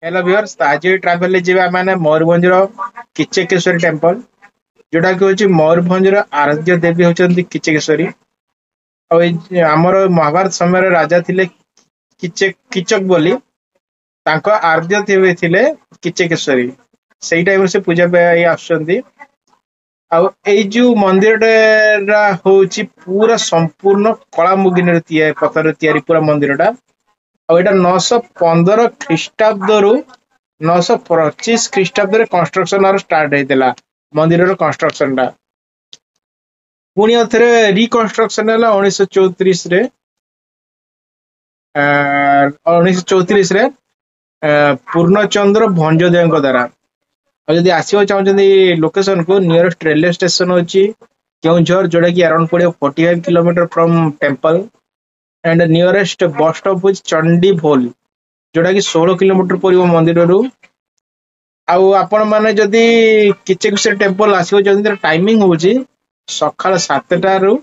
Hello viewers, आज travel जीवा माने मयूरभंज किचकेश्वरी टेम्पल जोटा कि हूँ मयूरभंज आराध्य देवी होती किचकेश्वरी। आमर महाभारत समय राजा थिले किचक बोली आराध्य देवी थिले किचकेश्वरी। से टाइम से पूजा आसुचंदी। जो मंदिर हूँ पूरा संपूर्ण कला मुगिन पत्थर तैयारी पूरा मंदिर टा। आईटा 915 ख्रीष्टाब्द रु 925 ख्रीष्टाब्द कंस्ट्रक्शन स्टार्ट होता मंदिर कंस्ट्रक्शन टा। पुणी थे रिकंस्ट्रक्शन है 1934 रे 1934 पूर्णचंद्र भंजदेव द्वारा। जदि आसवा चाहते लोकेशन को नियरेस्ट रेलवे स्टेशन होची केउंझर जोड़ा कि अराउंड पड़े 45 kilometre from temple and nearest bus stop हूँ चंडी भोल जोड़ा कि 16 किलोमीटर पड़ो मंदिर रु। आपण मैंने जदि किचकेश्वरी टेम्पल आसो टाइमिंग हूँ सकाल 7टा रु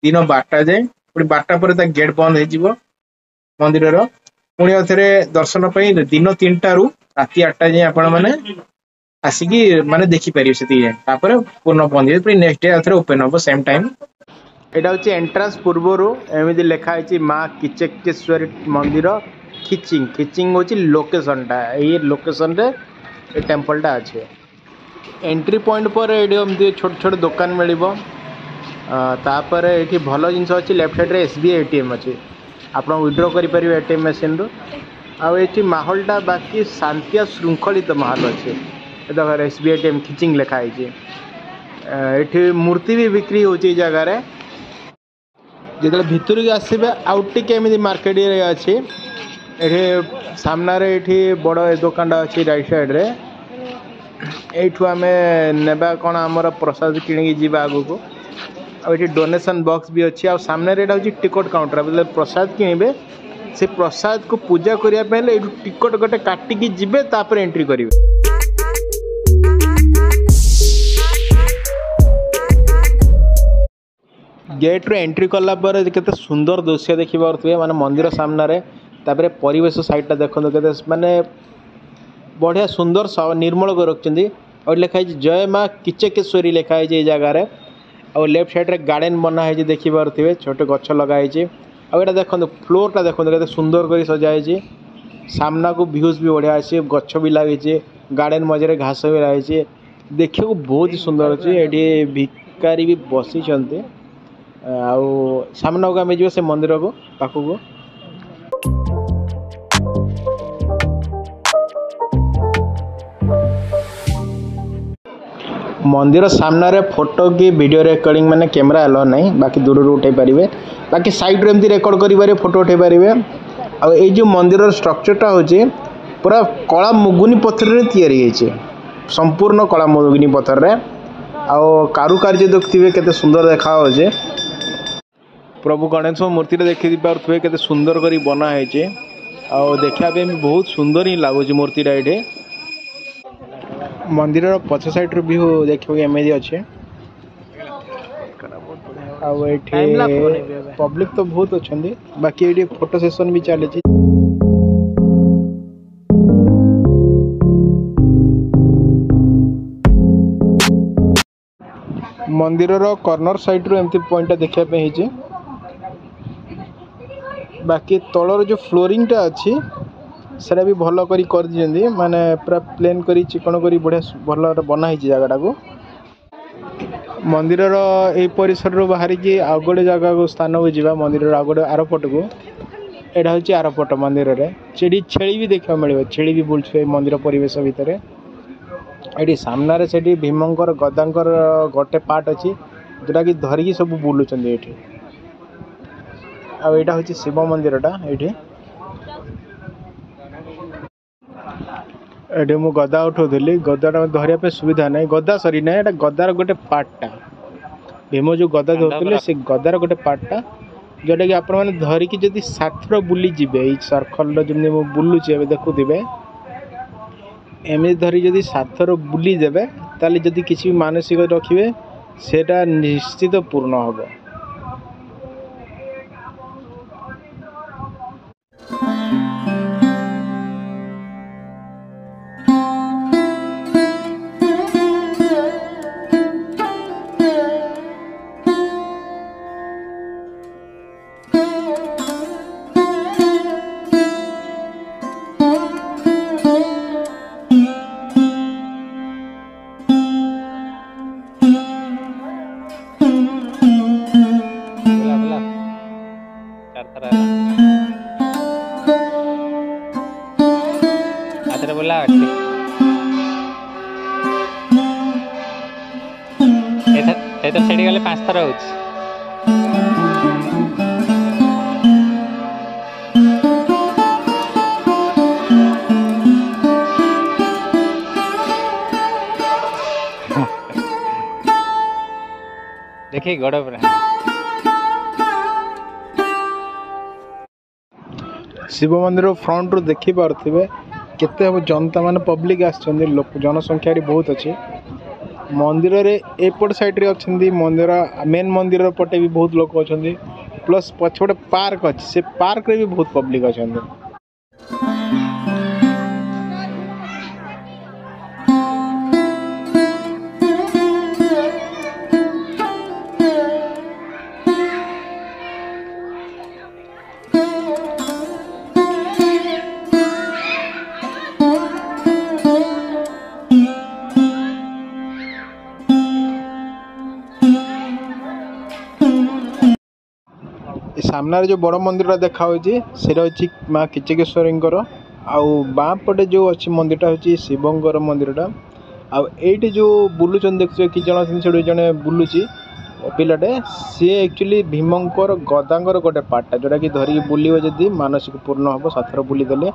दिन 12टा जाए। पुणी 12टा पर गेट बंद हो मंदिर। पुणी थे दर्शन पर दिन 3टा रु राति 8टा जाए आपण मैंने आसिकी माने देखिपारे से पूर्ण बंद हो नेक्स्ट डे ओपन हम सेम टाइम। यहाँ हूँ एंट्रांस पूर्वर एमती लिखाई माँ किचकेश्वरी मंदिर खिचिंग। खिचिंग हूँ लोकेशन टा ये लोकेशन रे टेम्पल टा अच्छे। एंट्री पॉइंट पर ये छोट छोट दुकान मिल तापर ये भल जिन अच्छी लेफ्ट साइड रे SBI ATM अच्छे आप विड्रॉ करेंगे ATM मशीन रु। आठी माहौलटा बाकी शांति श्रृंखलित माहौल अच्छे। देखो SBI ATM खिचिंग लिखाई ये मूर्ति भी बिक्री हो जगार। जो भितर की आसबे आउटे मार्केट अच्छी ये सामने ये बड़ दुकान अच्छी राइट साइड रे। यू आम नेबा कौन आमर प्रसाद किणी जावा आगु को। ये डोनेशन बॉक्स भी अच्छी। सामने यहाँ हूँ टिकट काउंटर मतलब प्रसाद किणवे से प्रसाद को पूजा करने टिकट गोटे काटिकी जीवे तापर एंट्री करेंगे। गेट रे एंट्री कला पर केते सुंदर दृश्य देखि पारुथबे माने मंदिर सामने रे। तापरे परिवेश साइडटा देखो केते माने बढ़िया सुंदर निर्मल कर रखछन्ती। और लिखाई जय माँ किचकेश्वरी लिखाई ये जगार। और लेफ्ट साइड रे गार्डन बना है देखि पारुथबे छोटे गछ लगाई। आटा देखो फ्लोरटा देखो केते सुंदर कर सजाई। सामना को व्यूज भी बढ़िया अच्छे गछ भी लगी गार्डन मझे घास भी लगी देखिए को बहुत सुंदर अच्छे। ये भिकारी भी बसी सामना को आम से मंदिर को पाखक। मंदिर सामने फोटो की वीडियो रिकॉर्डिंग माने कैमरा अलाउ नहीं बाकी दूर उठे पारे बाकी साइड रे एमती रिकॉर्ड करें फोटो उठे पारे। आई जो मंदिर स्ट्रक्चरटा हूँ पूरा कला मुगुनी पत्थर तैयारी संपूर्ण कला मुगुनी पत्थर रे। कारुकार्य देखते केते सुंदर देखा प्रभु गणेश मूर्ति देखी पारे केते सुंदर करी बनाई देखा बहुत सुंदर ही लगुच मूर्तिटा। ये मंदिर पछ साइड व्यू देखो एमती अच्छे। पब्लिक तो बहुत अच्छा बाकी ये फोटो सेशन भी चली। मंदिर कॉर्नर साइड रो एमती पॉइंट देखा बाकी तलर जो फ्लोरिंग टा अच्छी सेटा भी भल कर दिए माने पूरा प्लेन करी चिकन करी बढ़िया भल बनाई जगटा को। मंदिर ये परिसर रो बाहर की आउ गोटे जगह को स्थान को जावा मंदिर आउ गोटे आरपट को। यहाँ हूँ आरपट मंदिर रे सेठी छेली भी देखा मिले छेली भी बुलछे मंदिर परिवेश भितर। ये सामने से भीमंकर गदांकर गोटे पार्ट अच्छी जोटा कि धरिकी सब बुलूँ ये। आईटा हूँ शिव मंदिरटा। ये मु गदा उठाऊली गदाटा धरिया सुविधा ना गदा सरी ना ये गदार गोटे पार्टा भीम जो गदा धरते से गदार गोटे पार्टा जोटा कि आपण मैंने धरिकी जदि साथर बुली जीवे सर्कल जमी बुलूचे देखुवे एमती धरी जदि साथर बुली देवे ताले जदि किसी भी मानसिक रखिए सेटा निश्चित पूर्ण होगा। ଆଉଥରେ ବୁଲା ଏଇଥର ସେଠି ଗଲେ 5 ଥର ହଉଛି। देखिए गड़ पर शिव मंदिर फ्रंट रू देखी पारे केते जनता मान पब्लिक आसछन्ती लोक जनसंख्या बहुत अच्छी मंदिर रे एपट साइड रे अच्छी मंदिर मेन मंदिर पटे भी बहुत लोक अच्छा प्लस पछपटे पार्क अच्छी से पार्क रे भी बहुत पब्लिक अच्छा। सामने जो बड़ मंदिर देखा से माँ किचकेश्वरी आउ बाँ पटे जो अच्छी मंदिर हूँ शिवंकर मंदिर आईटी जो बुलून देखिए कि जन से जड़े बुलूची पिलाटे सी एक्चुअली भीमंकर गदांगर गोटे पार्टा जोटा कि धरिकी बुलिव जदि मानसिक पूर्ण हम साथर बुलीदेले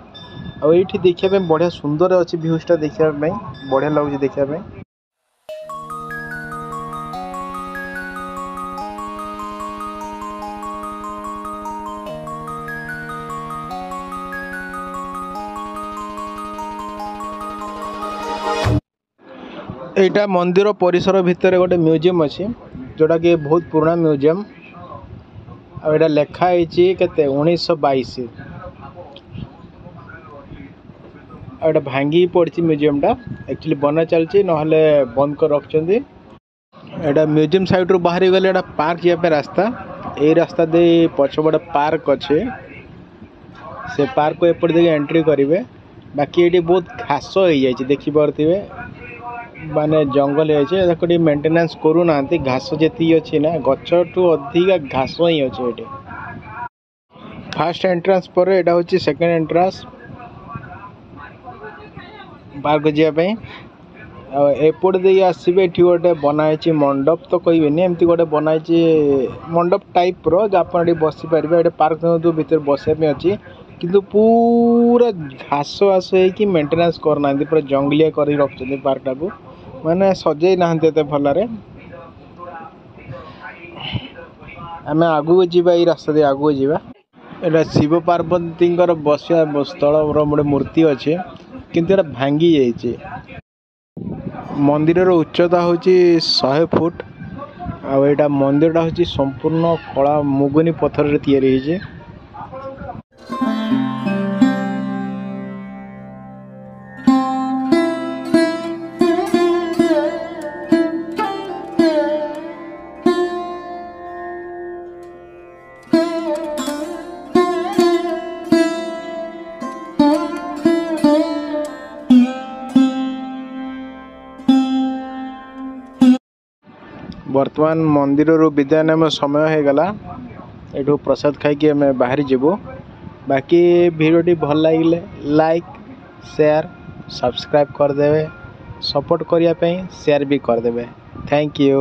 आईटी देखा बढ़िया सुंदर अच्छी भ्यूजटा देखापी बढ़िया लगुच देखापी। एटा मंदिर परिसर भितर गोटे म्यूजियम अच्छी जोटा कि बहुत पुराना म्यूजियम आटा लिखाई केते 1922 आटा भांगी पड़ी म्यूजियम टा एक्चुअली बना चलती ना बंद कर रखते एटा म्यूजियम साइड रू बाहरी गले एटा पार्क जाए रास्ता यही रास्ता दे पछपटे पार्क अच्छे से पार्क को एपट दे एंट्री करेंगे बाकी ये बहुत घास हो जाए देखिपे माने जंगल है मेंटेनेंस करूना घास जी अच्छी ना गछ ठू अधिका घास ही अच्छे ये फास्ट एंट्रांस पर एटा हूँ सेकेंड एंट्रांस पार्क जावाई एपट दे आसवे ये गोटे बनाई मंडप तो कहबेनि एमती गोटे बनाई मंडप टाइप आप बसी पारे ये पार्क भर बसापी अच्छी किंतु पूरा घास आस हो मेंटेनेंस करना पूरा जंगलिया कर रखते पार्कटा को माने सजे ना भलरे आम आगू जावा ये रास्ता दे आगू जावा एटा शिव पार्वती बसिया स्थल गोटे मूर्ति अच्छे किंतु एटा भांगी जाइए मंदिर उच्चता हूँ 100 फुट आटा मंदिरटा हूँ संपूर्ण कला मुगुनी पत्थर रे तैयारी होइछे। वर्तमान मंदिर विदाय नेम समय हो गला एठू प्रसाद खाई आम बाहरी जीवु बाकी भिडियोटी भल लगे लाइक शेयर सब्सक्राइब करदे सपोर्ट करने शेयर भी करदे। Thank you.